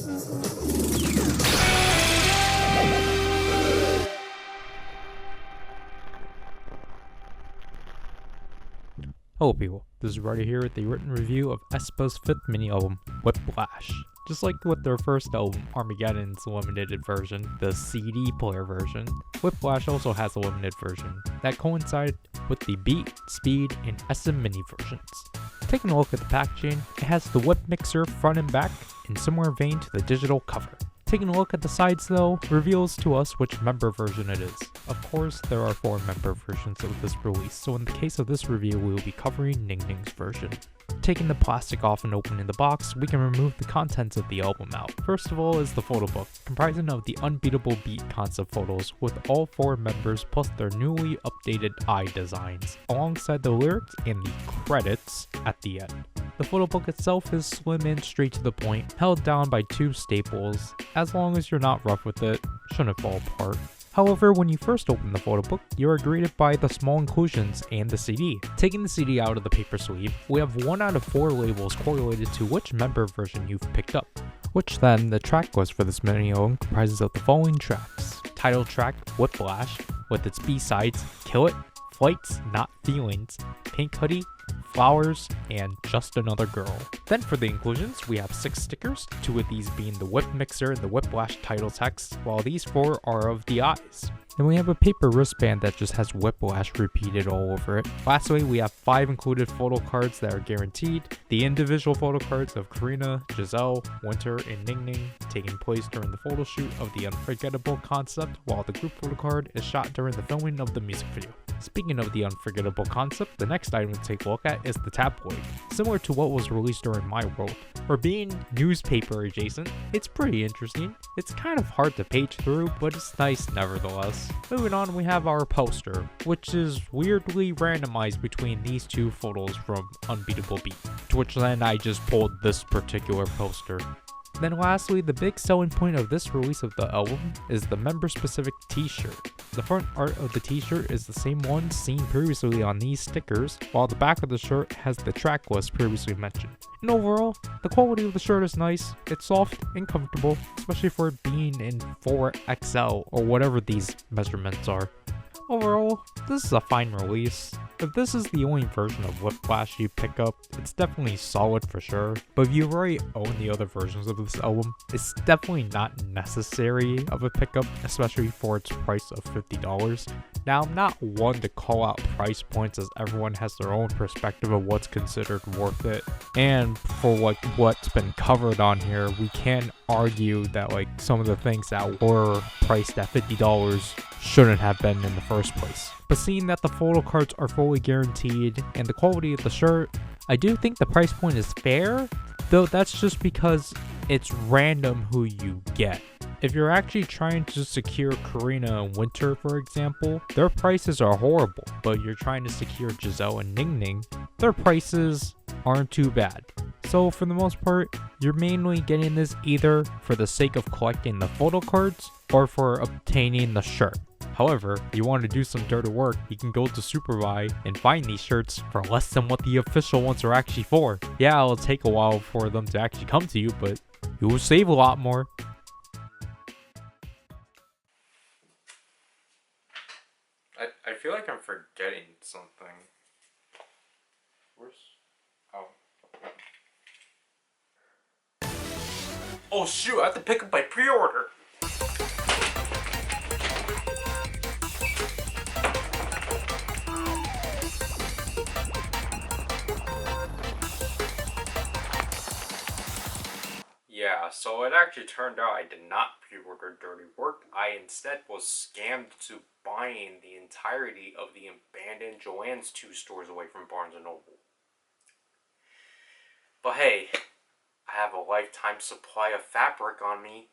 Hello people, this is Ryder here with a written review of aespa's 5th mini-album, Whiplash. Just like with their first album, Armageddon's limited version, the CD player version, Whiplash also has a limited version that coincided with the Beat, Speed, and SM mini versions. Taking a look at the packaging, it has the whip mixer front and back, in similar vein to the digital cover. Taking a look at the sides though, reveals to us which member version it is. Of course, there are 4 member versions of this release, so in the case of this review, we will be covering Ningning's version. Taking the plastic off and opening the box, we can remove the contents of the album out. First of all is the photo book, comprising of the Unbeatable Beat concept photos with all 4 members plus their newly updated eye designs, alongside the lyrics and the credits at the end. The photo book itself is slim and straight to the point, held down by 2 staples. As long as you're not rough with it, shouldn't fall apart. However, when you first open the photo book, you are greeted by the small inclusions and the CD. Taking the CD out of the paper sleeve, we have 1 out of 4 labels correlated to which member version you've picked up, which then the track list for this mini-album comprises of the following tracks. Title track, Whiplash, with its B-sides, Kill It, Flights, Not Feelings, Pink Hoodie, Flowers, and Just Another Girl. Then for the inclusions, we have 6 stickers, 2 of these being the whip mixer and the Whiplash title text, while these 4 are of the eyes. Then we have a paper wristband that just has Whiplash repeated all over it. Lastly, we have 5 included photo cards that are guaranteed. The individual photo cards of Karina, Giselle, Winter, and Ningning taking place during the photo shoot of the Unforgettable concept, while the group photo card is shot during the filming of the music video. Speaking of the Unforgettable concept, the next item to take a look at is the tabloid. Similar to what was released during My World. For being newspaper adjacent, it's pretty interesting. It's kind of hard to page through, but it's nice nevertheless. Moving on, we have our poster, which is weirdly randomized between these 2 photos from Unbeatable Beat, to which then I just pulled this particular poster. Then lastly, the big selling point of this release of the album is the member-specific t-shirt. The front art of the t-shirt is the same one seen previously on these stickers, while the back of the shirt has the track list previously mentioned. And overall, the quality of the shirt is nice, it's soft and comfortable, especially for it being in 4XL or whatever these measurements are. Overall, this is a fine release. If this is the only version of Whiplash you pick up, it's definitely solid for sure, but if you already own the other versions of this album, it's definitely not necessary of a pickup, especially for its price of $50. Now, I'm not one to call out price points as everyone has their own perspective of what's considered worth it, and for what's been covered on here, we can argue that some of the things that were priced at $50 shouldn't have been in the first place. But seeing that the photo cards are fully guaranteed and the quality of the shirt, I do think the price point is fair, though that's just because it's random who you get. If you're actually trying to secure Karina and Winter, for example, their prices are horrible, but you're trying to secure Giselle and Ningning, their prices aren't too bad. So for the most part, you're mainly getting this either for the sake of collecting the photo cards or for obtaining the shirt. However, if you want to do some dirty work, you can go to Superbuy and find these shirts for less than what the official ones are actually for. Yeah, it'll take a while for them to actually come to you, but you will save a lot more. I feel like I'm forgetting something. Where's... Oh shoot, I have to pick up my pre-order! Yeah, so it actually turned out I did not pre-order Dirty Work. I instead was scammed to buying the entirety of the abandoned Joann's 2 stores away from Barnes & Noble. But hey, I have a lifetime supply of fabric on me,